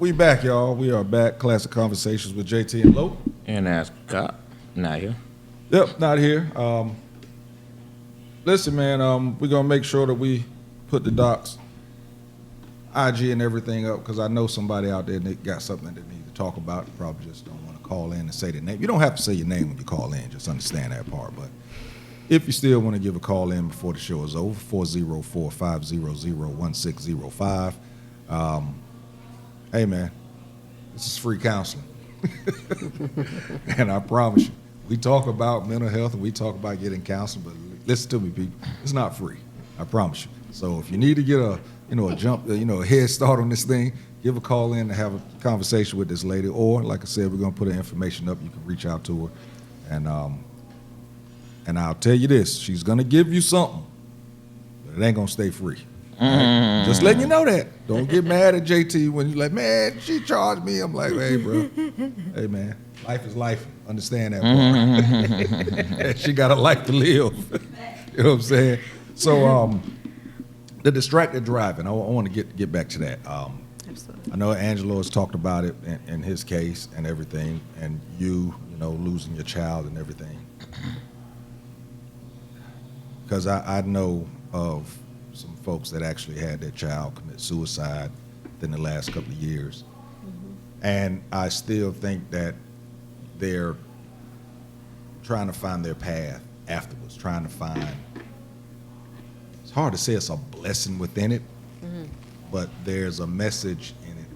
We back, y'all. We are back. Classic Konversations with Jae Tea and Lo. And that's God. Not here. Yep, not here. Listen, man, we're going to make sure that we put the docs, IG and everything up, because I know somebody out there that got something that they need to talk about. Probably just don't want to call in and say their name. You don't have to say your name when you call in. Just understand that part. But if you still want to give a call in before the show is over, 404-500-1605. Hey, man, this is free counseling. And I promise you, we talk about mental health and we talk about getting counseling, but listen to me, people, it's not free. I promise you. So if you need to get a head start on this thing, give a call in and have a conversation with this lady. Or, like I said, we're going to put her information up. You can reach out to her. And I'll tell you this, she's going to give you something, but it ain't going to stay free. Right? Just letting you know that. Don't get mad at JT when you're like, man, she charged me. I'm like, hey, bro. Hey, man, life is life. Understand that part. She got a life to live. You know what I'm saying? So the distracted driving, I want to get back to that. Absolutely. I know Angelo has talked about it in his case and everything, and you know, losing your child and everything. Because I know of some folks that actually had their child commit suicide within the last couple of years. Mm-hmm. And I still think that they're trying to find their path afterwards, trying to find, it's hard to say it's a blessing within it, but there's a message in it.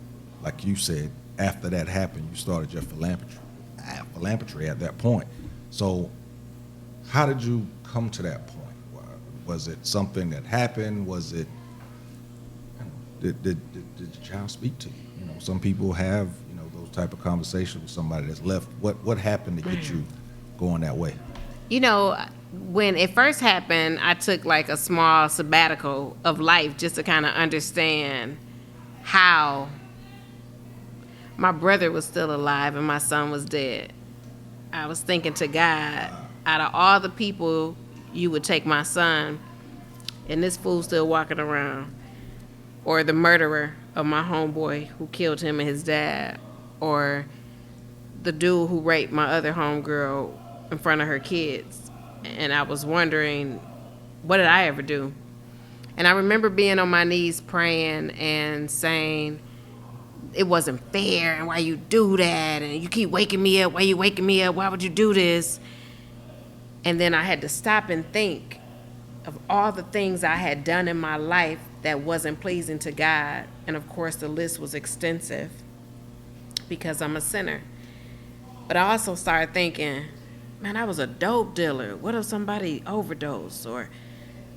Like you said, after that happened, you started your philanthropy at that point. So how did you come to that point? Was it something that happened? Was it, did the child speak to you? You know, some people have, you know, those type of conversations with somebody that's left. What happened to get you going that way? You know, when it first happened, I took like a small sabbatical of life just to kind of understand how my brother was still alive and my son was dead. I was thinking to God, out of all the people you would take my son, and this fool still walking around, or the murderer of my homeboy who killed him and his dad, or the dude who raped my other homegirl in front of her kids. And I was wondering, what did I ever do? And I remember being on my knees praying and saying, it wasn't fair, and why you do that, and you keep waking me up, why you waking me up, why would you do this? And then I had to stop and think of all the things I had done in my life that wasn't pleasing to God. And of course, the list was extensive because I'm a sinner. But I also started thinking, man, I was a dope dealer. What if somebody overdosed? Or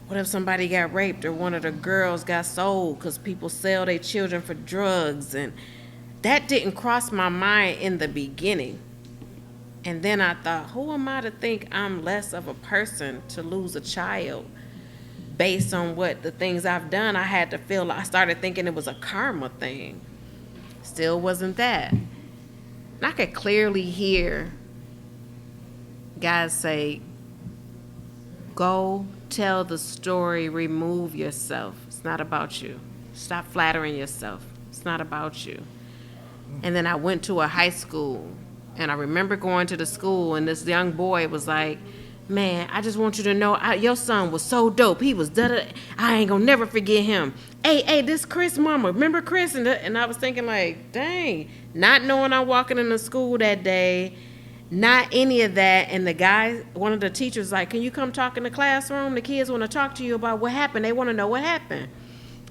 what if somebody got raped, or one of the girls got sold because people sell their children for drugs? And that didn't cross my mind in the beginning. And then I thought, who am I to think I'm less of a person to lose a child based on what the things I've done? I started thinking it was a karma thing. Still wasn't that. And I could clearly hear God say, go tell the story, remove yourself. It's not about you. Stop flattering yourself. It's not about you. And then I went to a high school. And I remember going to the school, and this young boy was like, man, I just want you to know, your son was so dope. He was da-da. I ain't gonna never forget him. Hey, this Chris mama. Remember Chris? And I was thinking like, dang, not knowing I'm walking into school that day, not any of that. And the guy, one of the teachers, like, can you come talk in the classroom? The kids want to talk to you about what happened. They want to know what happened.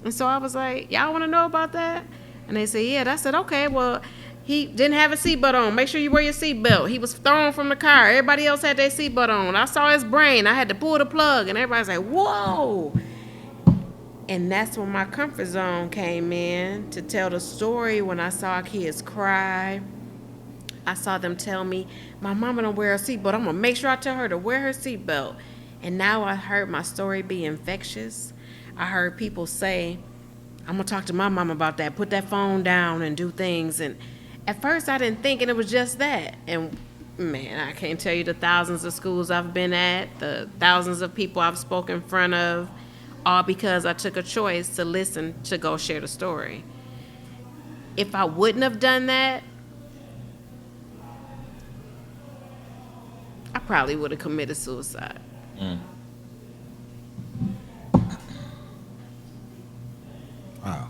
And so I was like, y'all want to know about that? And they said, yeah. I said, okay, well, he didn't have a seatbelt on. Make sure you wear your seatbelt. He was thrown from the car. Everybody else had their seatbelt on. I saw his brain. I had to pull the plug, and everybody's like, whoa. And that's when my comfort zone came in to tell the story. When I saw kids cry, I saw them tell me, my mama don't wear a seatbelt. I'm going to make sure I tell her to wear her seatbelt. And now I heard my story be infectious. I heard people say, I'm going to talk to my mom about that. Put that phone down and do things. And at first, I didn't think, and it was just that. And, man, I can't tell you the thousands of schools I've been at, the thousands of people I've spoken in front of, all because I took a choice to listen, to go share the story. if I wouldn't have done that, I probably would have committed suicide. Wow.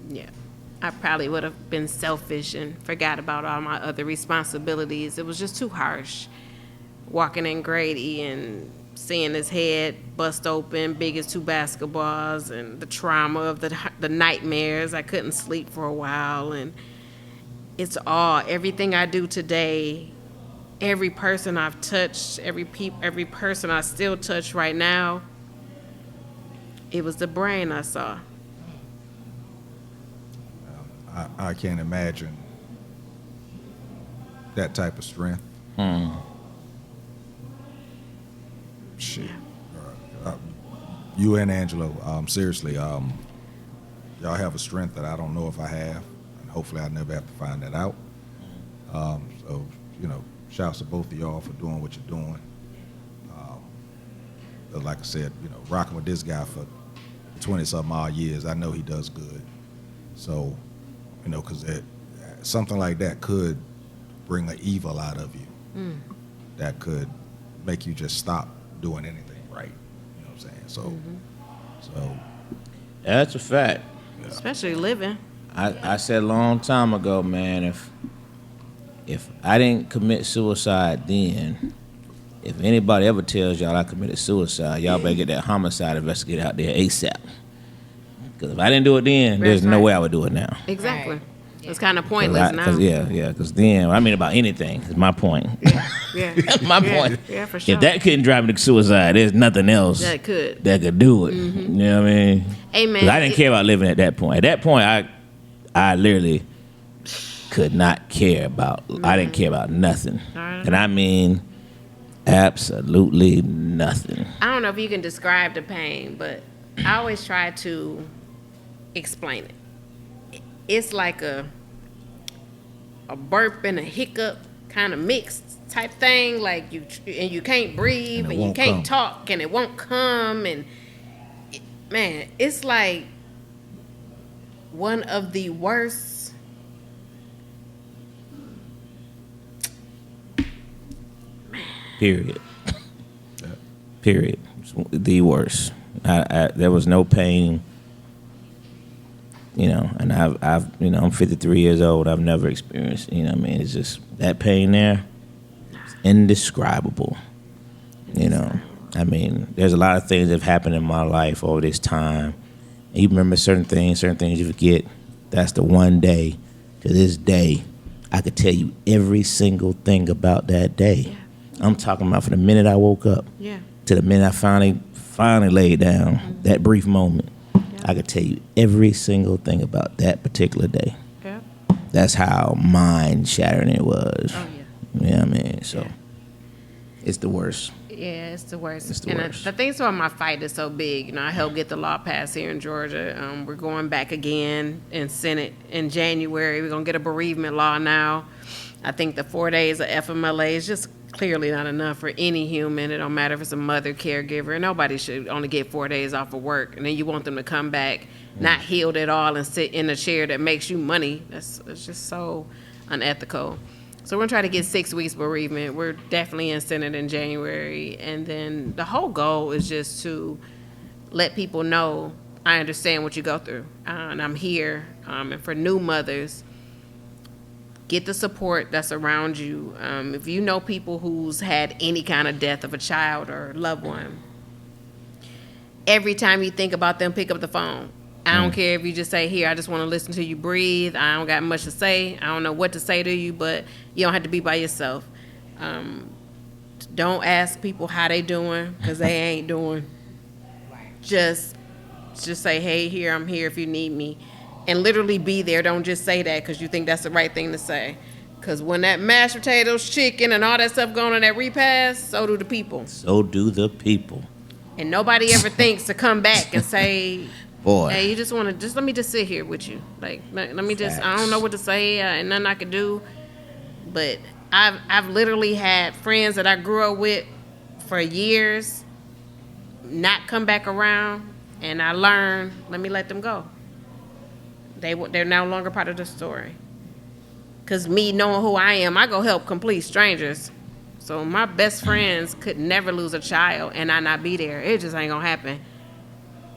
Yeah. I probably would have been selfish and forgot about all my other responsibilities. It was just too harsh. Walking in Grady and seeing his head bust open, big as 2 basketballs, and the trauma of the nightmares. I couldn't sleep for a while, and it's everything I do today, every person I've touched, every person I still touch right now, it was the brain I saw. I can't imagine that type of strength. Shit. You and Angelo, seriously, y'all have a strength that I don't know if I have, and hopefully I never have to find that out. So, shouts to both of y'all for doing what you're doing. Like I said, rocking with this guy for 20-something odd years, I know he does good. So, because something like that could bring an evil out of you. That could make you just stop doing anything right. You know what I'm saying? So That's a fact. Especially living. I said a long time ago, man, if I didn't commit suicide then, if anybody ever tells y'all I committed suicide, y'all better get that homicide investigator out there ASAP. Because if I didn't do it then, there's no way I would do it now. Exactly. Right. It's kind of pointless now. Because then, I mean about anything, is my point. Yeah. My point. Yeah, for sure. If that couldn't drive me to suicide, there's nothing else That could. do it. You know what I mean? Hey, man. 'Cause I didn't care about living at that point. At that point, I literally could not care about, I didn't care about nothing. And I mean absolutely nothing. I don't know if you can describe the pain, but I always try to explain it. It's like a burp and a hiccup kind of mixed type thing, like you can't breathe and you can't talk and it won't come, and man, it's like one of the worst. Period. Period. It's the worst. There was no pain, and I've I'm 53 years old. I've never experienced, it's just that pain there, it's indescribable. I mean, there's a lot of things that have happened in my life over this time. And you remember certain things you forget. That's the one day, to this day, I could tell you every single thing about that day. Yeah. I'm talking about from the minute I woke up to the minute I finally laid down, that brief moment. I could tell you every single thing about that particular day. Yeah. That's how mind-shattering it was. Oh, yeah. You know what I mean? So, it's the worst. Yeah, it's the worst. It's the and worst. the thing why my fight is so big, I helped get the law passed here in Georgia. We're going back again in Senate in January. We're going to get a bereavement law now. I think the 4 days of FMLA is just clearly not enough for any human. It don't matter if it's a mother, caregiver. Nobody should only get 4 days off of work. And then you want them to come back not healed at all and sit in a chair that makes you money. It's just so unethical. So we're going to try to get 6 weeks bereavement. We're definitely in Senate in January. And then the whole goal is just to let people know I understand what you go through. And I'm here. And for new mothers, get the support that's around you. If you know people who's had any kind of death of a child or loved one, every time you think about them, pick up the phone. I don't care if you just say, here, I just want to listen to you breathe. I don't got much to say. I don't know what to say to you, but you don't have to be by yourself. Don't ask people how they doing, because they ain't doing. Just say, hey, here, I'm here if you need me. And literally be there. Don't just say that because you think that's the right thing to say. Because when that mashed potatoes, chicken, and all that stuff going on that repast, so do the people. So do the people. And nobody ever thinks to come back and say, Boy. hey, you just want to, let me just sit here with you. Like, let me just, I Facts. don't know what to say and nothing I can do. But I've literally had friends that I grew up with for years not come back around. And I learned, let me let them go. They're no longer part of the story. Cause me knowing who I am, I go help complete strangers. So my best friends could never lose a child and I not be there. It just ain't gonna happen.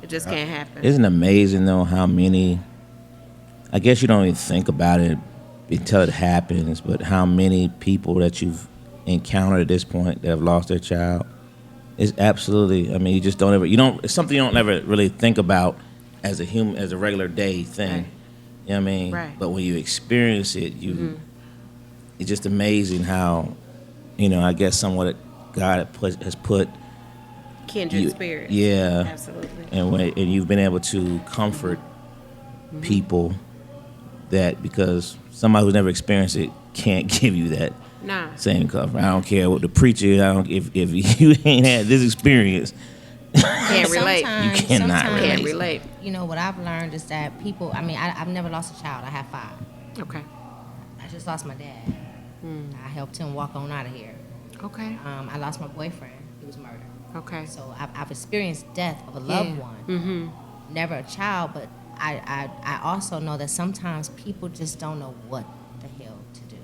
It just can't happen. Isn't it amazing though how many? I guess you don't even think about it until it happens, but how many people that you've encountered at this point that have lost their child is absolutely. I mean, you just don't ever. You don't. It's something you don't ever really think about as a human, as a regular day thing. Right. You know what I mean? Right. But when you experience it, it's just amazing how, I guess somewhat God has put Kindred spirits. Yeah. Absolutely. And you've been able to comfort people that, because somebody who's never experienced it can't give you that Nah. same comfort. I don't care what the preacher. If you ain't had this experience, Can't relate. You cannot sometimes, relate. Can't relate. What I've learned is that people, I've never lost a child. I have 5. Okay. I just lost my dad. I helped him walk on out of here. Okay. I lost my boyfriend. He was murdered. Okay. So I've experienced death of a loved one. Mm-hmm. Never a child, but I also know that sometimes people just don't know what the hell to do,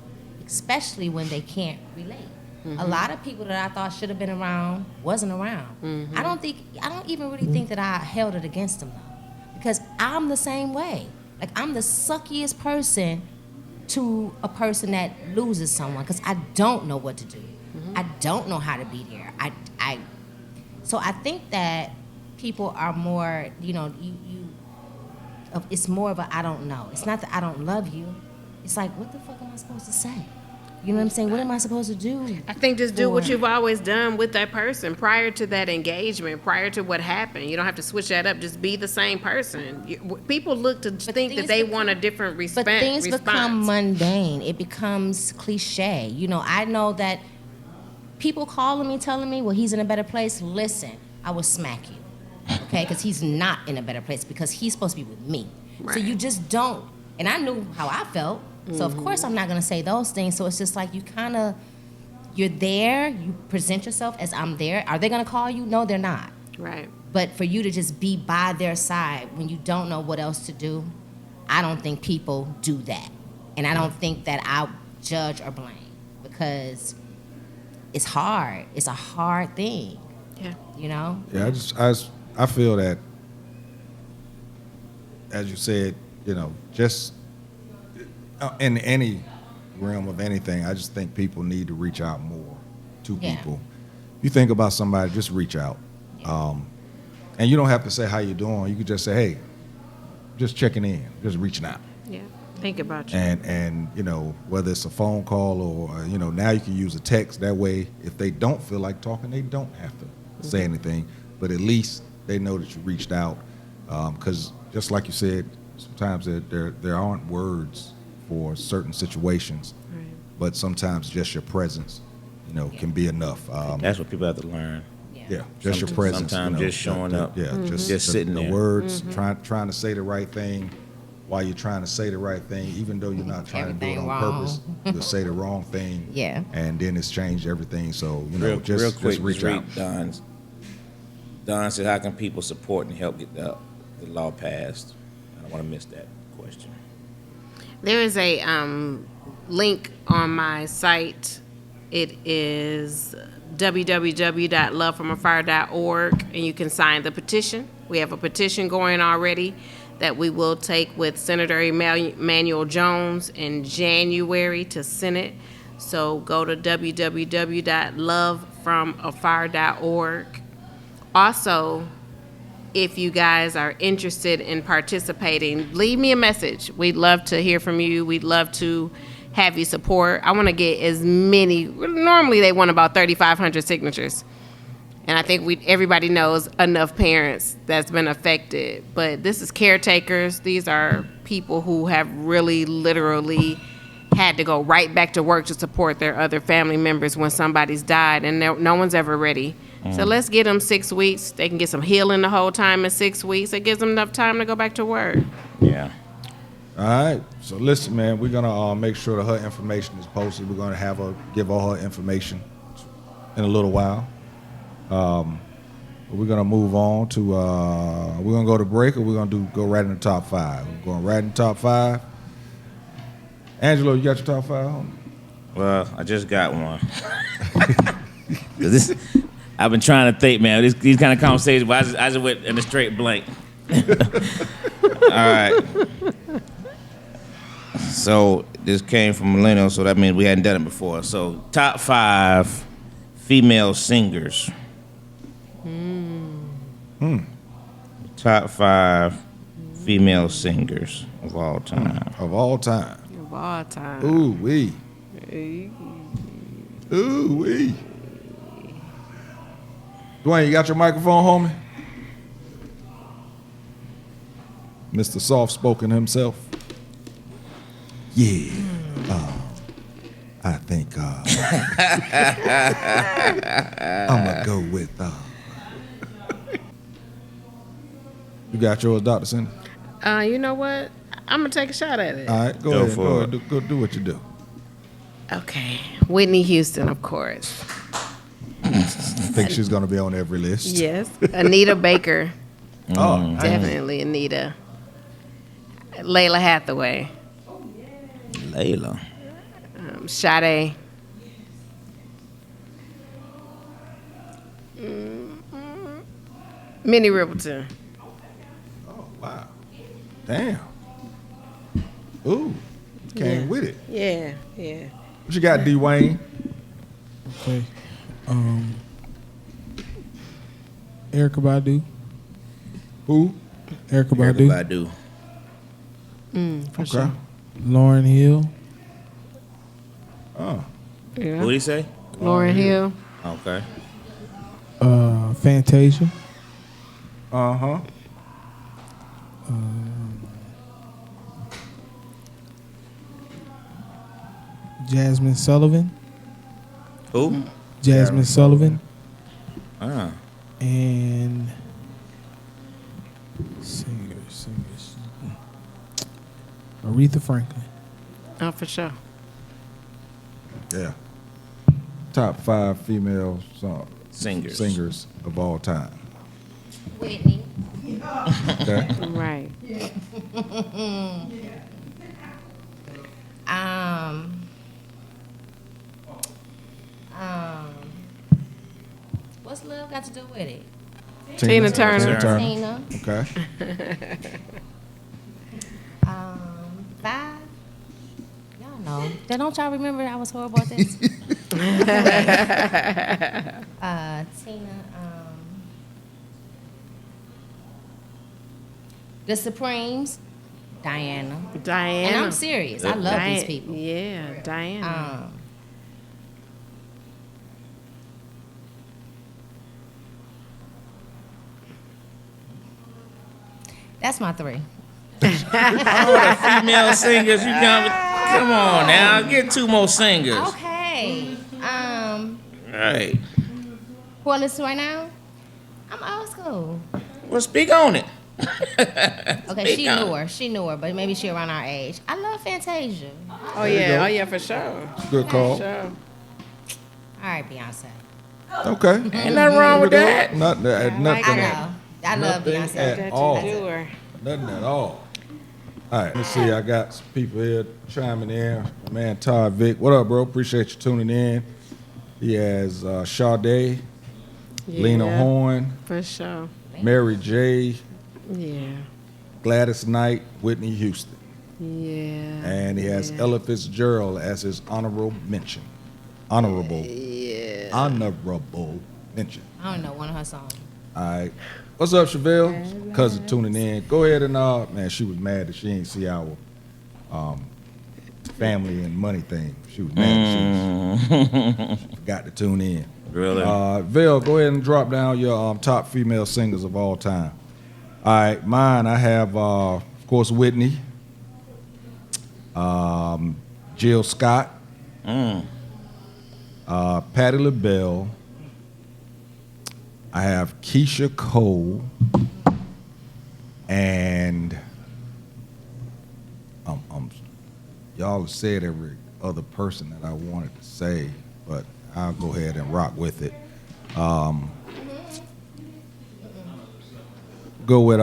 especially when they can't relate. A lot of people that I thought should have been around wasn't around. I don't even really think that I held it against them though, because I'm the same way. Like, I'm the suckiest person to a person that loses someone, because I don't know what to do. I don't know how to be there. So I think that people are more, it's more of a I don't know. It's not that I don't love you. It's like, what the fuck am I supposed to say? You know what I'm saying? What am I supposed to do? I think just do what you've always done with that person prior to that engagement, prior to what happened. You don't have to switch that up. Just be the same person. People look to think that they want a different response. But things become mundane. It becomes cliche. I know that people calling me, telling me, well, he's in a better place. Listen, I will smack you, okay? Because he's not in a better place, because he's supposed to be with me. Right. So you just don't. And I knew how I felt. So, of course, I'm not going to say those things. So it's just like you're there. You present yourself as I'm there. Are they going to call you? No, they're not. Right. But for you to just be by their side when you don't know what else to do, I don't think people do that. And I don't think that I judge or blame, because it's hard. It's a hard thing. Yeah. Yeah, I feel that, as you said, just in any realm of anything, I just think people need to reach out more to people. You think about somebody, just reach out. And you don't have to say how you doing. You can just say, hey, just checking in, just reaching out. Yeah. Think about you. And whether it's a phone call or, now you can use a text. That way, if they don't feel like talking, they don't have to say anything. But at least they know that you reached out. Because just like you said, sometimes there aren't words for certain situations. Right. But sometimes just your presence, can be enough. That's what people have to learn. Yeah, just your presence. Sometimes just showing up. Yeah, Just sitting the there. words, trying to say the right thing while you're trying to say the right thing, even though you're not trying to do it Everything on wrong. purpose. You'll say the wrong thing. Yeah. And then it's changed everything. So, Real just quick, reach out. Don said, how can people support and help get the law passed? I don't want to miss that question. There is a link on my site. It is www.lovefromafire.org, and you can sign the petition. We have a petition going already that we will take with Senator Emanuel Jones in January to Senate. So go to www.lovefromafire.org. Also, if you guys are interested in participating, leave me a message. We'd love to hear from you. We'd love to have you support. I want to get as many. Normally, they want about 3,500 signatures. And I think everybody knows enough parents that's been affected. But this is caretakers. These are people who have really literally had to go right back to work to support their other family members when somebody's died, and no one's ever ready. So let's get them 6 weeks. They can get some healing the whole time in 6 weeks. It gives them enough time to go back to work. Yeah. All right. So listen, man, we're gonna make sure that her information is posted. We're gonna give all her information in a little while. We're gonna move on to. We're gonna go to break, or we're gonna go right in the top five. We're going right in the top five. Angelo, you got your top five? Homie? Well, I just got one. 'Cause I've been trying to think, man. These kind of conversations, but I just went in a straight blank. All right. So this came from Millennial, so that means we hadn't done it before. So top 5 female singers. Top 5 female singers of all time. Of all time. Of all time. Ooh wee. Ooh wee. Dwayne, you got your microphone, homie? Mr. Soft Spoken himself. Yeah. I think I'm gonna go with. You got yours, Dr. Cindy? You know what? I'm gonna take a shot at it. All right, go ahead. Go ahead. Go do what you do. Okay. Whitney Houston, of course. I think she's gonna be on every list. Yes. Anita Baker. Oh, Definitely Anita. Layla Hathaway. Layla. Sade. Minnie Riperton. Oh, wow. Damn. Ooh, came with it. Yeah, yeah. What you got, D. Wayne? Okay. Erykah Badu. Who? Erykah Badu. Badu. For Okay. sure. Lauren Hill. Oh, Yeah. What did he say? Lauryn Hill. Okay. Fantasia. uh-huh. Jasmine Sullivan. Who? Jasmine Sullivan. Ah. And singers. Aretha Franklin. Oh, for sure. Yeah. Top 5 female Singers. of all time. Whitney. Okay. Right. What's love got to do with it? Tina Turner. Tina. Okay. 5. Y'all know. Don't y'all remember I was horrible at this? Tina. The Supremes. Diana. Diana. And I'm serious. I love these people. Yeah, Diana. That's my 3. Female singers, you come on now, get 2 more singers. Okay. Right. Who I listen to right now? I'm old school. Well, speak on it. Okay, she newer, but maybe she around our age. I love Fantasia. Oh yeah, for sure. Good call. Sure. All right, Beyonce. Okay. Ain't nothing wrong with that. Nothing. I Nothing. know. I love Nothing Beyonce. at all. Do her. Nothing at all. All right, let's see. I got some people here chiming in. My man Todd Vick. What up, bro? Appreciate you tuning in. He has Sade, Lena Yeah, Horne, For sure. Mary J., Yeah. Gladys Knight, Whitney Houston. Yeah. And he has Ella Fitzgerald as his honorable mention. Honorable mention. I don't know one of her songs. All right. What's up, Chevelle? Cousin tuning in. Go ahead and man, she was mad that she ain't see our family and money thing. She was mad that she forgot to tune in. Really? Vel, go ahead and drop down your top female singers of all time. All right, mine, I have, of course, Whitney, Jill Scott, Patti LaBelle. I have Keisha Cole, and y'all have said every other person that I wanted to say, but I'll go ahead and rock with it. go with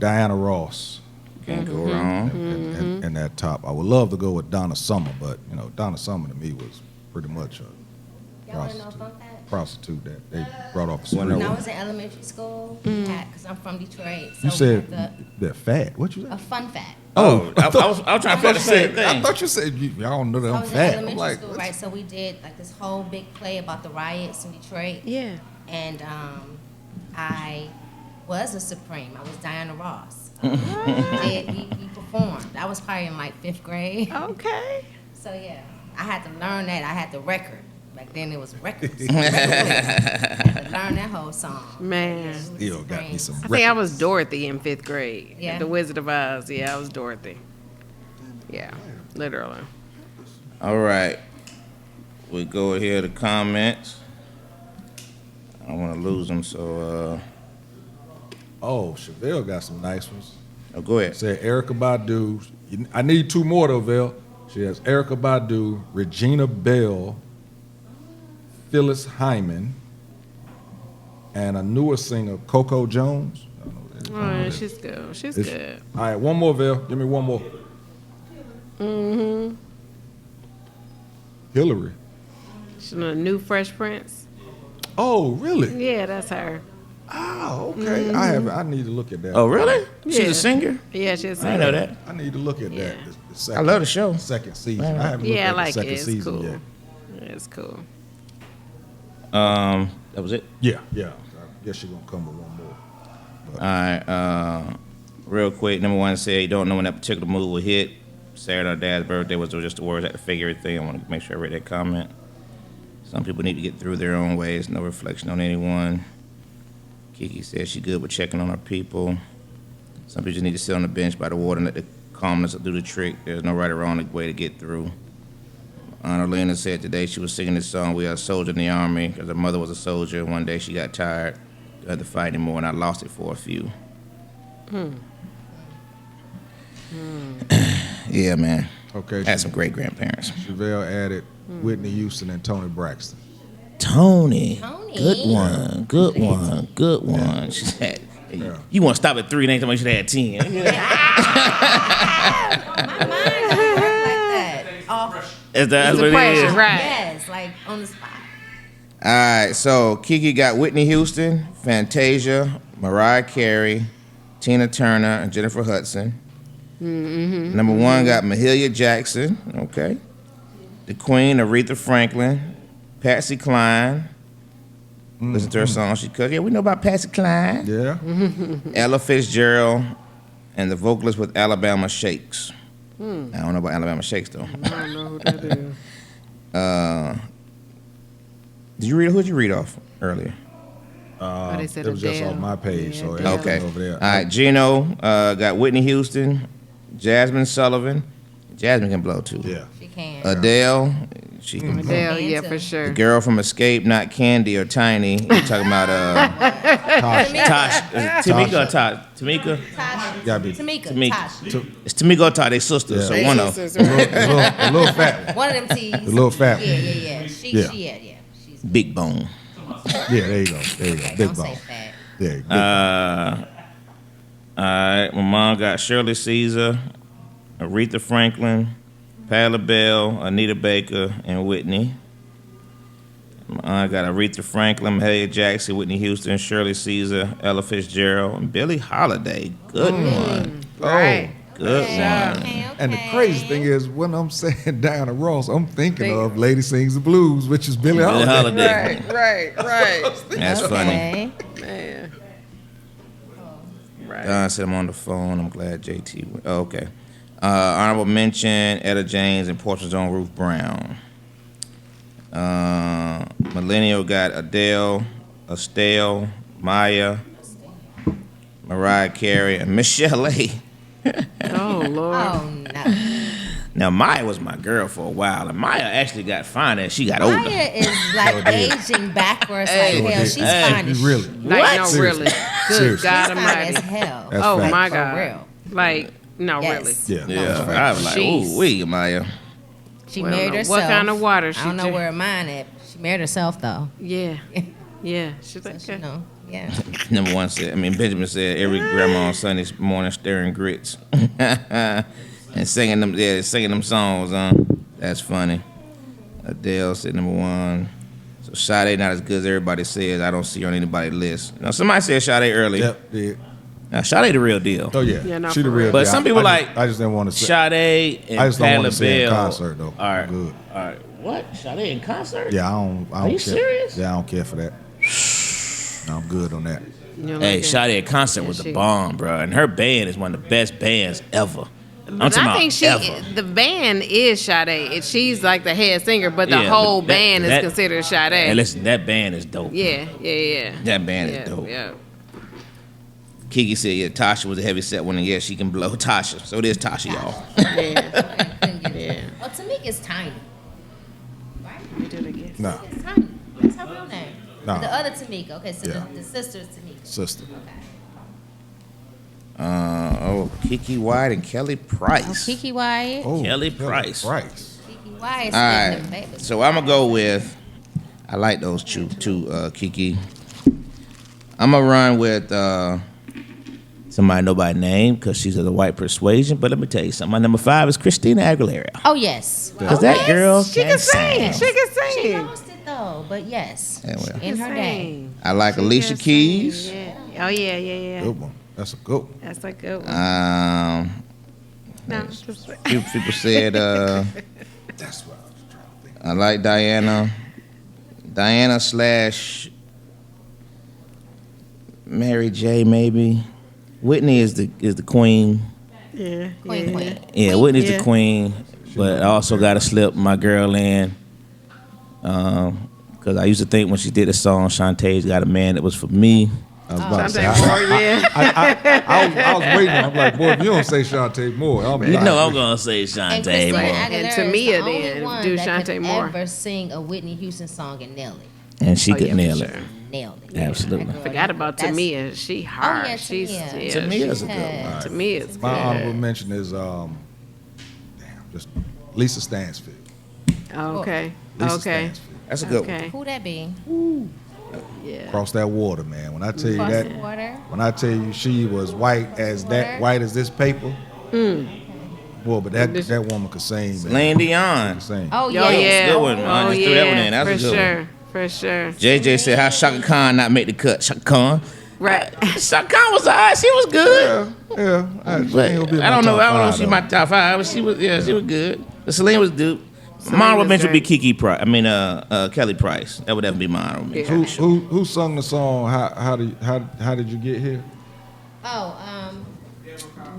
Diana Ross Can't go wrong. and that top. I would love to go with Donna Summer, but Donna Summer to me was pretty much a Y'all want to know a fun fact? prostitute that they brought off the When street. When I was in elementary school, because I'm from Detroit, so You said we had they're fat. What you a said? fun fact. Oh, I was trying to feel the same I thing. thought you said y'all don't know that I I'm was in fat. I'm elementary like, school, right? So we did like this whole big play about the riots in Detroit. Yeah. And I was a Supreme. I was Diana Ross. We performed. I was probably in like 5th grade. Okay. So yeah, I had to learn that. I had the record. Back then it was records. I had to learn that whole song. Man. still got me some. I think I was Dorothy in 5th grade. Yeah. The Wizard of Oz. Yeah, I was Dorothy. Yeah, literally. All right. We go here to comments. I don't want to lose them, so Oh, Chevelle got some nice ones. go ahead. Said Erica Badu. I need 2 more though, Vel. She has Erica Badu, Regina Bell, Phyllis Hyman, and a newer singer, Coco Jones. I don't know what that is. Oh, yeah, she's good. She's It's- good. All right, one more, Vel. Give me one more. Hillary. She's a new Fresh Prince. Oh, really? Yeah, that's her. Oh, okay. I need to look at that. Oh, really? She's Yeah. a singer? Yeah, she's I didn't know that. I need to look at Yeah. that. The I second, love the show. second season. Right. I haven't looked Yeah, I at like the it. second It's season cool. yet. It's cool. That was it. Yeah. I guess you're gonna come with one more. All right. Real quick, number one said, you don't know when that particular movie will hit. Saturday, our dad's birthday was just the words. I had to figure everything. I want to make sure I read that comment. Some people need to get through their own ways. No reflection on anyone. Kiki said she's good with checking on her people. Some people just need to sit on the bench by the water and let the calmness do the trick. There's no right or wrong way to get through. Aunt Orlena said today she was singing this song, We Are a Soldier in the Army, because her mother was a soldier. One day she got tired, didn't have to fight anymore, and I lost it for a few. Yeah, man. Okay. Had some great grandparents. Chevelle added Whitney Houston and Tony Braxton. Tony. Tony. Good one. Good one. Good one. She said, Yeah. you want to stop at 3 and ain't somebody should have had 10. My mind don't work like that. That's The what it pressure, is. right? Yes, like on the spot. All right, so Kiki got Whitney Houston, Fantasia, Mariah Carey, Tina Turner, and Jennifer Hudson. Number 1 got Mahalia Jackson, okay. The Queen, Aretha Franklin, Patsy Cline. Listen to her song. She cut. Yeah, we know about Patsy Cline. Yeah. Ella Fitzgerald, and the vocalist with Alabama Shakes. I don't know about Alabama Shakes though. I don't know who that is. Who'd you read off earlier? Oh, they said It was just Adele. off my page, Yeah, so Adele. it Okay. over there. All right, Gino got Whitney Houston, Jasmine Sullivan. Jasmine can blow too. Yeah. She can. Adele, she can blow. Adele, Man, yeah, too. for sure. The girl from Escape, not Candy or Tiny. You're talking about Tasha. Tosh, Tamika or Tosh? Tamika? Tasha. Gotta be Tamika. Tamika. Tasha. It's Tamika or Tosh. They sisters, so Yeah. one of. a little fat one. One of them T's. The little fat one. Yeah. Yeah. She's Big bone. Yeah, there you go. Big don't bone. say fat. Yeah, big All right, my mom got Shirley Caesar, Aretha Franklin, Patti LaBelle, Anita Baker, and Whitney. My aunt got Aretha Franklin, Mahalia Jackson, Whitney Houston, Shirley Caesar, Ella Fitzgerald, and Billie Holiday. Good one. Right. Good one. Okay. And the crazy thing is, when I'm saying Diana Ross, I'm thinking of Lady Sings the Blues, which is Billie Billie Holiday. Holiday. Right. That's funny. Okay. Man. Right. Don said I'm on the phone. I'm glad Jae Tea. Oh, okay. Honorable mention: Etta James and Portraits on Ruth Brown. Millennial got Adele, Estelle, Maya, Mariah Carey, and Michelle A. Oh, Lord. Oh no. Now Maya was my girl for a while, and Maya actually got fine as she got older. Maya is like aging backwards like hell. She's fine as Really? Like, no, Seriously. really. Good Seriously. God She's fine Almighty. as hell. That's Oh, fact. my For God. real. Like, no, Yes. really. Yeah. Yeah, that's a fact. I was like, Jeez. ooh, wee, Maya. She Well, I married don't know herself. what kind of water she I don't know drink. where mine at. She married herself though. Yeah. Yeah. She's So like, she okay. know. Yeah. Number one said, Benjamin said, every grandma on Sunday morning stirring grits. And singing them songs, That's funny. Adele said number one. So Sade not as good as everybody says. I don't see her on anybody's list. Now somebody said Sade earlier. Yep, did. Now Sade the real deal. Oh yeah, Yeah, no, she the for real. real. But deal. some people I just didn't want to say. Sade and I just don't Patti want to see her in LaBelle. concert though. All right, Good. all right. What? Sade in concert? Yeah, I don't Are you care. serious? Yeah, I don't care for that. No, I'm good on that. You know, Hey, like that. Sade at concert was she- a bomb, bro, and her band is one of the best bands ever. I'm But talking I think about she, ever. the band is Sade. She's like the head singer, but the Yeah, whole but that- band that- is considered Sade. Hey, listen, that band is dope. Yeah. That band Yeah, is dope. yeah. Kiki said, yeah, Tasha was a heavy set one, and yeah, she can blow Tasha. So it is Tasha, y'all. Yeah. Oh, Tamika's tiny. Right? We do it again. Nah, It's tiny. That's her real name. Nah. The other Tamika. Okay, so Yeah. the sister's Tamika. sister. Okay. Kiki White and Kelly Price. Kiki Wyatt. Oh, Kelly Price. Kiki Wyatt. All right, Them babies. so I'm gonna go with. I like those two, Kiki. I'm gonna run with somebody I know by name because she's of the white persuasion. But let me tell you something. My number 5 is Christina Aguilera. Oh yes. Because that girl She can sing. She can She sing. lost it though, but yes. Yeah, well. In her day. Sing. I like She Alicia can sing, Keys. Yeah. Oh yeah. Good one. That's a good one. That's a good one. No, just- Few people said That's what I was trying to think. I like Diana / Mary J. Maybe. Whitney is the queen. yeah. Queen. Yeah, Whitney's Yeah. the queen, but I also got to slip my girl in. Because I used to think when she did the song, Shantae's Got a Man That Was For Me. I was about to say. Shantae Moore, yeah. I was waiting. I'm like, boy, if you don't say Shantae Moore, I'm You like, know I'm going to say And Shantae Christina Moore. And Aguilera Tamia is the only then, one do that Shantae could Moore. ever sing a Whitney Houston song and nail it. And she Oh, could yeah, for nail it. sure. Nail it. Absolutely. That girl, Forgot about that's- Tamia. She hard. yeah, She's Tamia. yeah, Tamia's a good one. Yeah. Tamia's my honorable good. mention is just Lisa Stansfield. Oh, okay. Lisa Okay. Stansfield. That's a good one. Okay. Who that be? Yeah. Cross that water, man. When I tell you Cross that, the water. when I tell you she was white as that, white as this paper. Boy, but that woman could sing, man. Celine Dion. Could sing. Oh Oh yeah. yeah. good one. I Oh just yeah. threw that one in. That's for a good sure. one. For sure. JJ said, how Shaka Khan not make the cut? Shaka Khan. Right. Shaka Khan was alright. She was good. Yeah. But I don't know if she's my top 5, but she was good. But Celine was good. My honorable was mention would be great. Kiki Price. Kelly Price. That would definitely be my honorable mention. Who sung the song? How did you get here? Oh,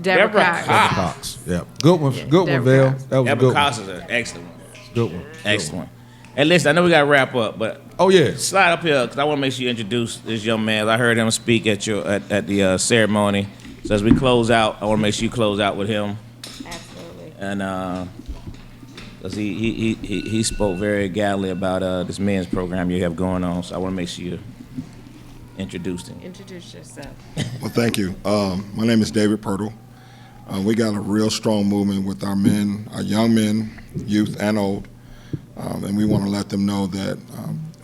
Deborah Deborah Cox. Cox. Cox. Yeah. Good one. Good one, Deborah Val. Cox. That was a Deborah good one. Cox is an excellent one. Good one. Excellent. Hey, listen, I know we got to wrap up, but Oh yeah. slide up here because I want to make sure you introduce this young man. I heard him speak at the ceremony. So as we close out, I want to make sure you close out with him. Absolutely. And because he spoke very gallantly about this men's program you have going on. So I want to make sure you introduce him. Introduce yourself. Well, thank you. My name is David Pirtle. We got a real strong movement with our men, our young men, youth and old, and we want to let them know that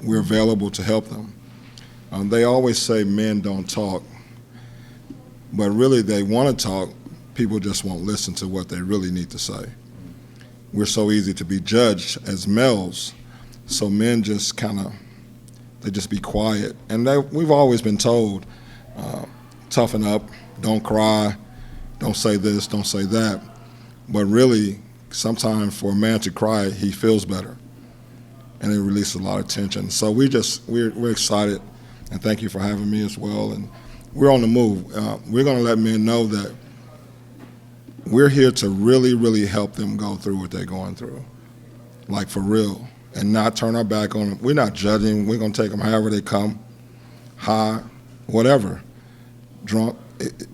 we're available to help them. They always say men don't talk, but really they want to talk. People just won't listen to what they really need to say. We're so easy to be judged as males, so men just they just be quiet. And we've always been told, toughen up, don't cry, don't say this, don't say that. But really, sometimes for a man to cry, he feels better. And it releases a lot of tension. So we're excited, and thank you for having me as well. And we're on the move. We're going to let men know that we're here to really, really help them go through what they're going through, like for real, and not turn our back on them. We're not judging. We're going to take them however they come, high, whatever, drunk.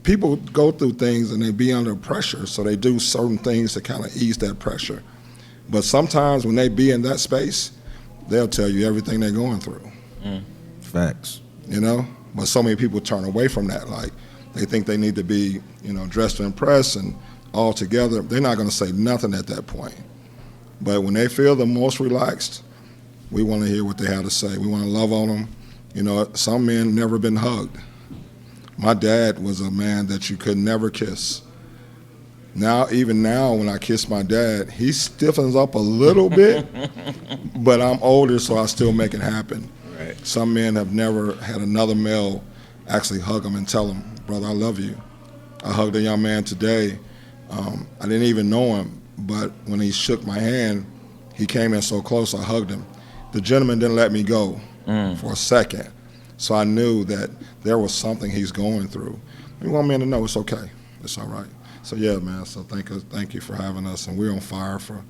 People go through things and they be under pressure, so they do certain things to kind of ease that pressure. But sometimes when they be in that space, they'll tell you everything they're going through. Facts. You know? But so many people turn away from that. Like, they think they need to be, dressed to impress and all together. They're not going to say nothing at that point. But when they feel the most relaxed, we want to hear what they have to say. We want to love on them You know, some men never been hugged. My dad was a man that you could never kiss. Now, even now, when I kiss my dad, he stiffens up a little bit, but I'm older, so I still make it happen. Right. Some men have never had another male actually hug them and tell them, brother, I love you. I hugged a young man today. I didn't even know him, but when he shook my hand, he came in so close, I hugged him. The gentleman didn't let me go for a second, so I knew that there was something he's going through. We want men to know it's okay. It's all right. So yeah, man. So thank you for having us, and we're on fire for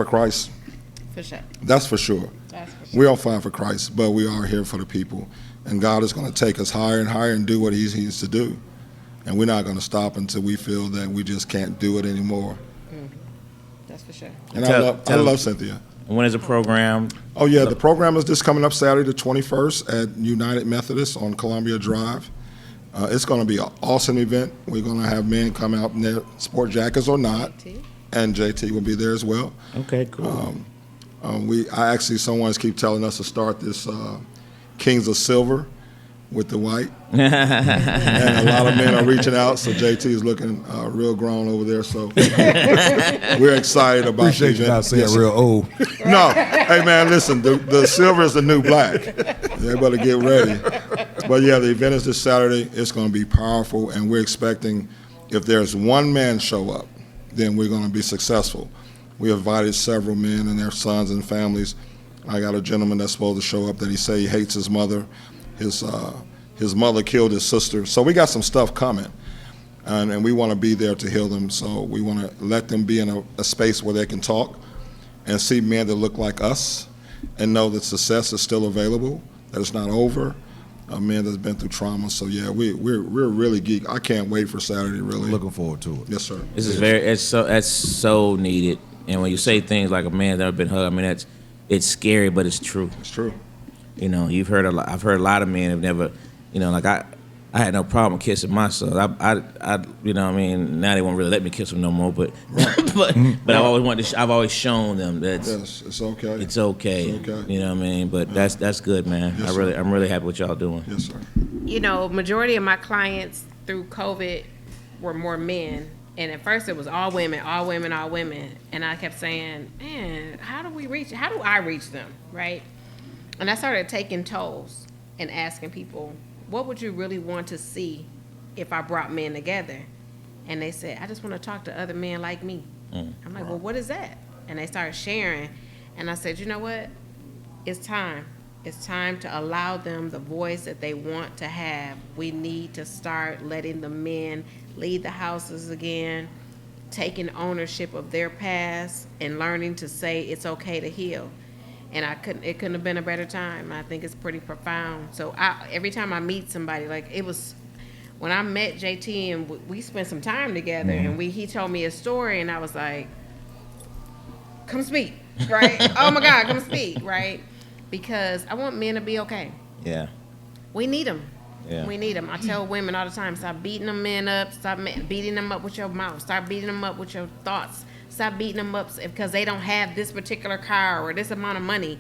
Christ. For sure. That's for sure. That's for sure. We're on fire for Christ, but we are here for the people, and God is going to take us higher and higher and do what He needs to do, and we're not going to stop until we feel that we just can't do it anymore. That's for sure. And Tell- I love Cynthia. When is the program? Oh yeah, the program is just coming up Saturday the 21st at United Methodist on Columbia Drive. It's going to be an awesome event. We're going to have men come out in their sport jackets or not, and JT will be there as well. Okay, cool. Someone's keep telling us to start this Kings of Silver with the white, and a lot of men are reaching out. So JT is looking real grown over there. So we're excited about Appreciate the you event. not saying Yes, sir. real old. No, hey man, listen, the silver is the new black. Everybody get ready. But yeah, the event is this Saturday. It's going to be powerful, and we're expecting if there's one man show up, then we're going to be successful. We invited several men and their sons and families. I got a gentleman that's supposed to show up that he say he hates his mother. His mother killed his sister. So we got some stuff coming, and we want to be there to heal them. So we want to let them be in a space where they can talk and see men that look like us and know that success is still available, that it's not over. A man that's been through trauma. So yeah, we're really geek. I can't wait for Saturday. Really Looking forward to it. Yes, sir. This is that's so needed. And when you say things like a man that been hugged, I mean it's scary, but it's true. It's true. You know, I've heard a lot of men have never, you know, like I had no problem kissing my son. I you know what I mean, now they won't really let me kiss them no more, but but I've always wanted I've always shown them that Yes, it's okay. it's okay. It's okay. You know what I mean? But that's good, man. Yes, I'm really happy what y'all doing. Yes, sir. You know, majority of my clients through COVID were more men. And at first it was all women. And I kept saying, man, how do I reach them, right? And I started taking tolls and asking people, what would you really want to see if I brought men together? And they said, I just want to talk to other men like me. I'm like, well, what is that? And they started sharing. And I said, you know what? It's time. It's time to allow them the voice that they want to have. We need to start letting the men lead the houses again, taking ownership of their past and learning to say it's okay to heal. And it couldn't have been a better time. I think it's pretty profound. So every time I meet somebody, like it was when I met JT and we spent some time together, and he told me a story, and I was like, come speak, right? Oh my God, come speak, right? Because I want men to be okay. Yeah. We need them. Yeah. We need them. I tell women all the time, stop beating them men up. Stop beating them up with your mouth. Start beating them up with your thoughts. Stop beating them up because they don't have this particular car or this amount of money.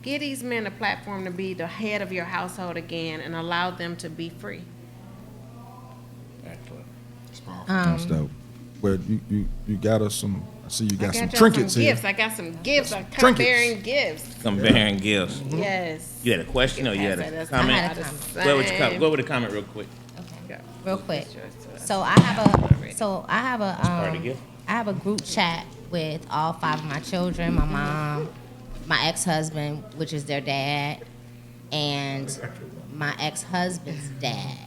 Give these men a platform to be the head of your household again and allow them to be free. That's dope. Well, you got us some. I see you got some y'all trinkets some here. gifts. I got some gifts. I'm Trinkets. bearing gifts. Come bearing gifts. Yes. You had a question or you had a That's- comment? I had a comment. Go with the comment real quick. Okay. Real quick. Sure. So I have a part of the gift. I have a group chat with all 5 of my children, my mom, my ex-husband, which is their dad, and my ex-husband's dad.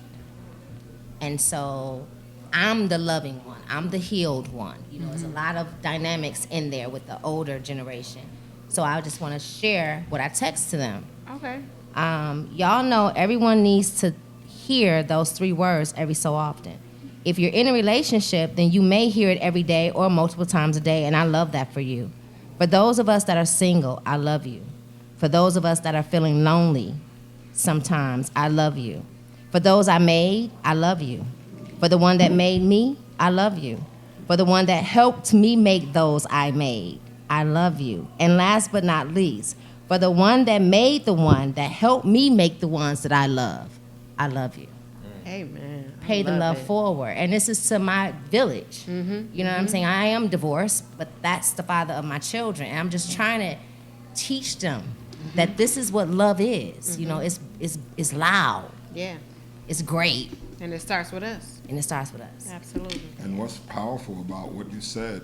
And so I'm the loving one. I'm the healed one. You know, there's a lot of dynamics in there with the older generation. So I just want to share what I text to them. Okay. Y'all know everyone needs to hear those 3 words every so often. If you're in a relationship, then you may hear it every day or multiple times a day, and I love that for you. For those of us that are single, I love you. For those of us that are feeling lonely sometimes, I love you. For those I made, I love you. For the one that made me, I love you. For the one that helped me make those I made, I love you. And last but not least, For the one that made the one that helped me make the ones that I love you. Amen. I Pay the love it. forward. And this is to my village. Mm-hmm. You know what I'm saying? I am divorced, but that's the father of my children. And I'm just trying to teach them that this is what love is. You know, it's loud. Yeah. It's great. And it starts with us. And it starts with us. Absolutely. And what's powerful about what you said,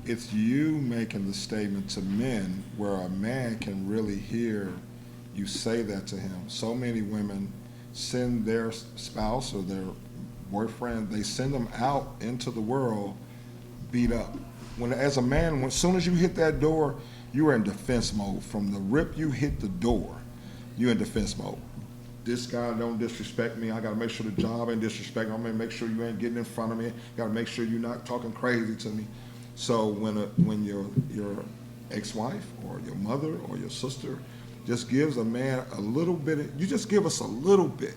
it's you making the statement to men where a man can really hear you say that to him. So many women send their spouse or their boyfriend, they send them out into the world beat up. When, as a man, as soon as you hit that door, you are in defense mode. From the rip you hit the door, you're in defense mode. This guy don't disrespect me. I got to make sure the job ain't disrespecting. I'm going to make sure you ain't getting in front of me. Got to make sure you're not talking crazy to me. So when your ex-wife or your mother or your sister just gives a man a little bit, you just give us a little bit.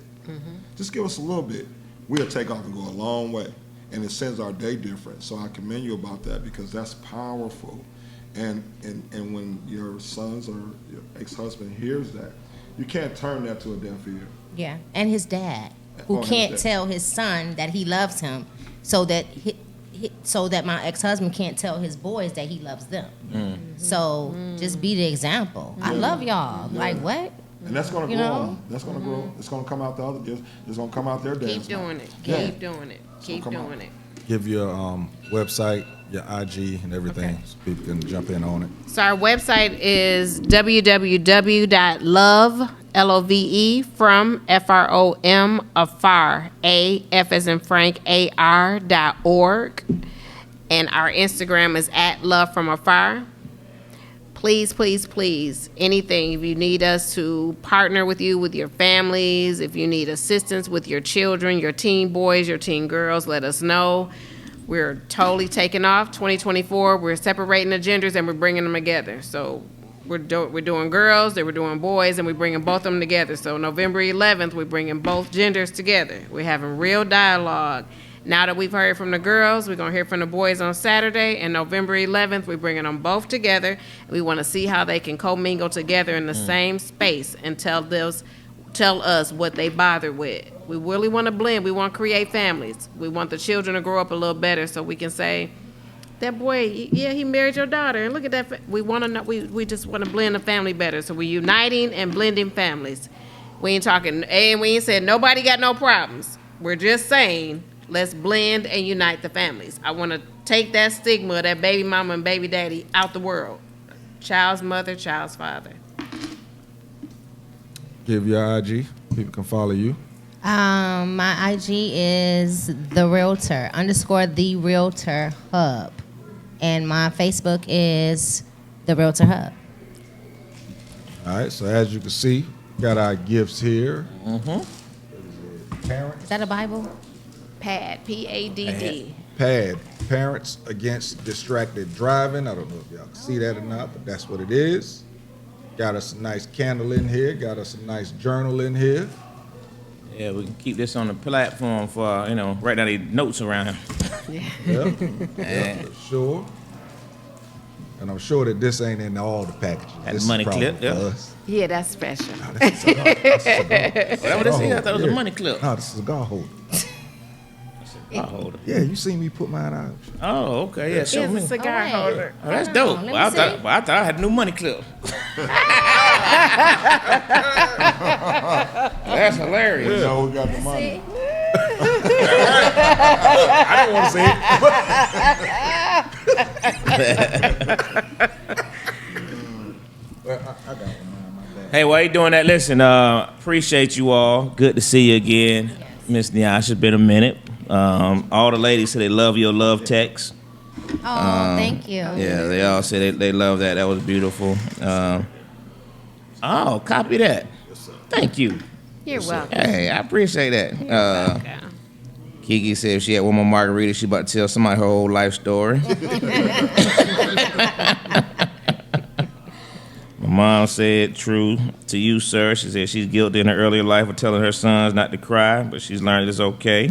Just give us a little bit. We'll take off and go a long way. And it sends our day different. So I commend you about that because that's powerful. And when your sons or your ex-husband hears that, you can't turn that to a deaf ear. Yeah. And his dad, who his can't dad. tell his son that he loves him, so that so that my ex-husband can't tell his boys that he loves them. So just be the example. I love y'all. Yeah. Like what? And that's going to You grow know? on. That's going to grow. It's going to come out the other. It's going to come out their dads. Keep doing it. Yeah. Keep doing it. Keep come on. doing it. Give your website, your IG, and everything, Okay. so people can jump in on it. So our website is www.love, L-O-V-E, from F-R-O-M, afar, A-F as in Frank, A-R.org. And our Instagram is @lovefromafar. Please, please, please, anything, if you need us to partner with you, with your families, if you need assistance with your children, your teen boys, your teen girls, let us know. We're totally taking off. 2024, we're separating the genders and we're bringing them together. So we're doing girls, then we're doing boys, and we're bringing both of them together. So November 11th, we're bringing both genders together. We're having real dialogue. Now that we've heard from the girls, we're going to hear from the boys on Saturday, and November 11th, we're bringing them both together. We want to see how they can commingle together in the same space and tell us what they bother with. We really want to blend. We want to create families. We want the children to grow up a little better so we can say, that boy, yeah, he married your daughter, and look at that. We want to know. We just want to blend the family better. So we're uniting and blending families. We ain't talking, and we ain't said nobody got no problems. We're just saying, let's blend and unite the families. I want to take that stigma, that baby mama and baby daddy out the world. Child's mother, child's father. Give your IG. People can follow you. My IG is the Realtor _the Realtor Hub, and my Facebook is the Realtor Hub. All right. So as you can see, got our gifts here. Parents. Is that a Bible? PAD, P-A-D-D. PAD, Parents Against Distracted Driving. I don't know if y'all can see that or not, but that's what it is. Got us a nice candle in here. Got us a nice journal in here. Yeah, we can keep this on the platform for, write down these notes around. Yep, for sure. And I'm sure that this ain't in all the packages. That This is money probably clip, for yeah. us. Yeah, that's special. That's a cigar. That's a cigar. Is that what it is? I thought it was a Yeah. money clip. No, this is a cigar holder. I'll hold it. Yeah, you seen me put mine out. Oh, okay, yeah, show Here's me. a cigar Oh, wait. holder. Oh, that's Hold on, dope. let me Well, see. I thought I had a new money clip. That's hilarious. You know who got the money. I didn't want to say it. I got one. My bad. Hey, while you doing that, listen, appreciate you all. Good to see you again. Miss Nyasha, it's been a minute. All the ladies say they love your love text. Oh, thank you. Yeah, they all say they love that. That was beautiful. Copy that. Thank you. You're welcome. Hey, I appreciate that. Okay. Kiki said if she had one more margarita, she about to tell somebody her whole life story. My mom said, true to you, sir. She said she's guilty in her earlier life of telling her sons not to cry, but she's learned it's okay.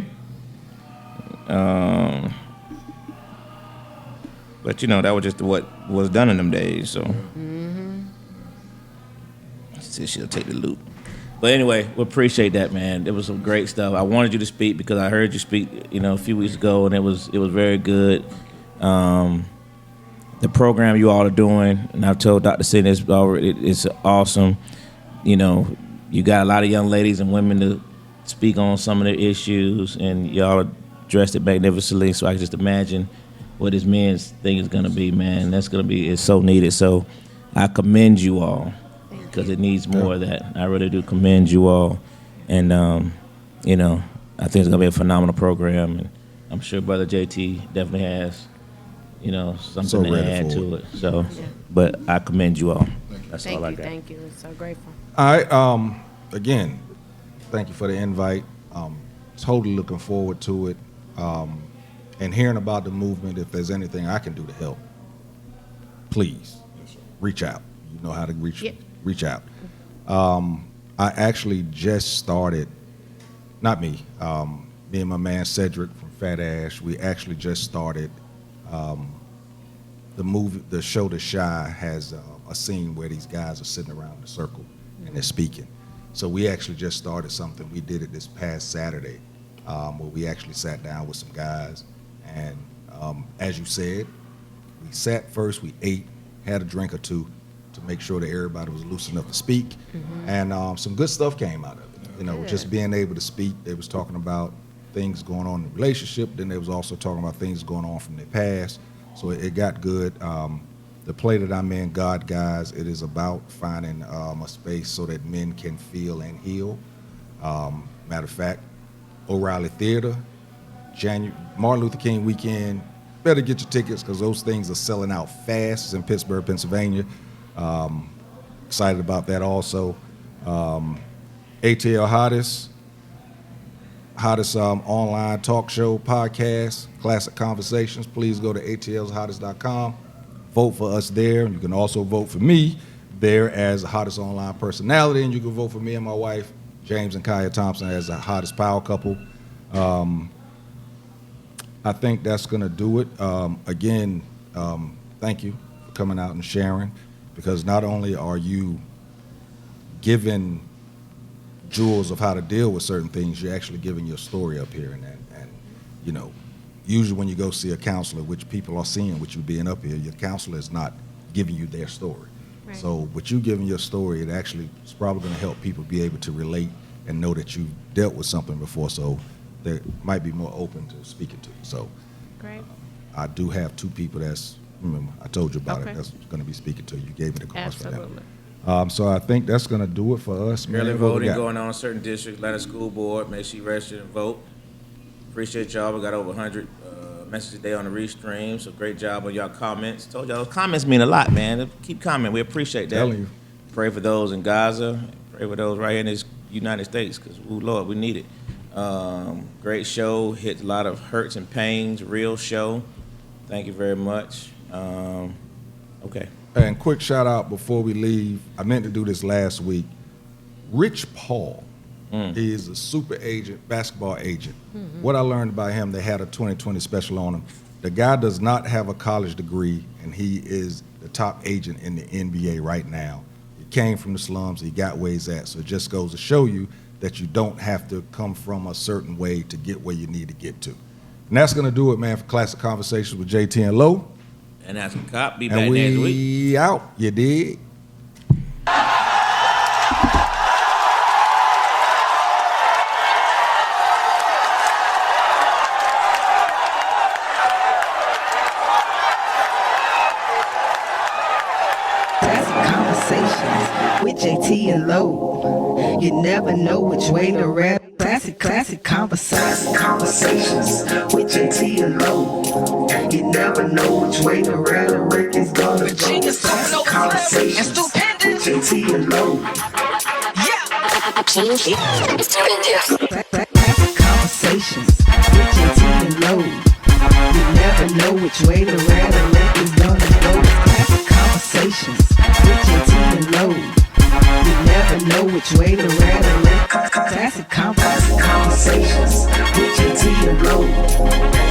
But that was just what was done in them days. So, said she'll take the loop. But anyway, we appreciate that, man. It was some great stuff. I wanted you to speak because I heard you speak, a few weeks ago, and it was very good. The program you all are doing, and I've told Dr. Cynthia it's awesome. You got a lot of young ladies and women to speak on some of the issues, and y'all addressed it magnificently. So I can just imagine what this men's thing is gonna be, man. It's so needed. So I commend you all. Because it needs more of that. I really do commend you all. And, I think it's going to be a phenomenal program. And I'm sure Brother JT definitely has, something to add to it. So, but I commend you all. That's all I got. Thank you. We're so grateful. All right. Again, thank you for the invite. Totally looking forward to it. And hearing about the movement, if there's anything I can do to help, please reach out. You know how to reach out. I actually just started, not me, me and my man Cedric from Fat Ash, we actually just started the show The Shy has a scene where these guys are sitting around in a circle and they're speaking. So we actually just started something. We did it this past Saturday where we actually sat down with some guys and as you said, we sat first, we ate, had a drink or two, to make sure that everybody was loose enough to speak. And some good stuff came out of it. Just being able to speak. They was talking about things going on in the relationship. Then they was also talking about things going on from their past. So it got good. The play that I'm in, God Guys, it is about finding a space so that men can feel and heal. Matter of fact, O'Reilly Theater, Martin Luther King weekend, better get your tickets because those things are selling out fast. It's in Pittsburgh, Pennsylvania. Excited about that also. ATL hottest online talk show podcast, Klassic Konversations. Please go to atlshottest.com. Vote for us there. You can also vote for me there as the hottest online personality, and you can vote for me and my wife, James and Kaya Thompson, as the hottest power couple. I think that's going to do it. Again, thank you for coming out and sharing. Because not only are you giving jewels of how to deal with certain things, you're actually giving your story up here. And usually when you go see a counselor, which people are seeing with you being up here, your counselor is not giving you their story. Right. So with you giving your story, it actually is probably going to help people be able to relate and know that you've dealt with something before. So they might be more open to speaking to you. So Great. I do have two people remember, I told you about it. That's going to be speaking to you. You gave me the cost for that. So I think that's going to do it for us. Early voting going on in certain districts. Atlanta School Board, make sure you register and vote. Appreciate y'all. We got over 100 messages a day on the restream. So great job on y'all comments. Told y'all those comments mean a lot, man. Keep commenting. We appreciate that. Telling you. Pray for those in Gaza. Pray for those right here in this United States because, Lord, we need it. Great show. Hit a lot of hurts and pains. Real show. Thank you very much. Okay. And quick shout out before we leave. I meant to do this last week. Rich Paul is a super agent, basketball agent. What I learned about him, they had a 2020 special on him. The guy does not have a college degree, and he is the top agent in the NBA right now. He came from the slums. He got where he's at. So it just goes to show you that you don't have to come from a certain way to get where you need to get to. And that's going to do it, man, for Klassic Konversations with Jae Tea and Lo. And that's a cop. Be back And next week. we out. You dig? Conversations with Jae Tea and Lo. You never know which way to rap. Classic conversations with Jae Tea and Lo. You never know which way the rhetoric is gonna go. Classic conversations with Jae Tea and Lo. Classic conversations with Jae Tea and Lo. You never know which way the rhetoric is gonna go. Classic conversations with Jae Tea and Lo. You never know which way the rhetoric. Classic conversations with Jae Tea and Lo.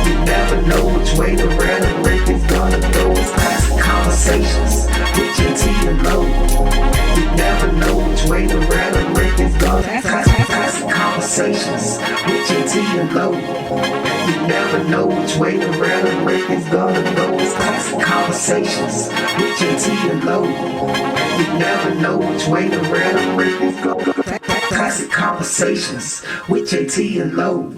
You never know which way the rhetoric is gonna go. Classic conversations with Jae Tea and Lo. You never know which way You never know which way the rhetoric is gonna go. It's classic conversations with Jae Tea and Lo. You never know which way the rhetoric is gonna go. Classic conversations with Jae Tea and Lo.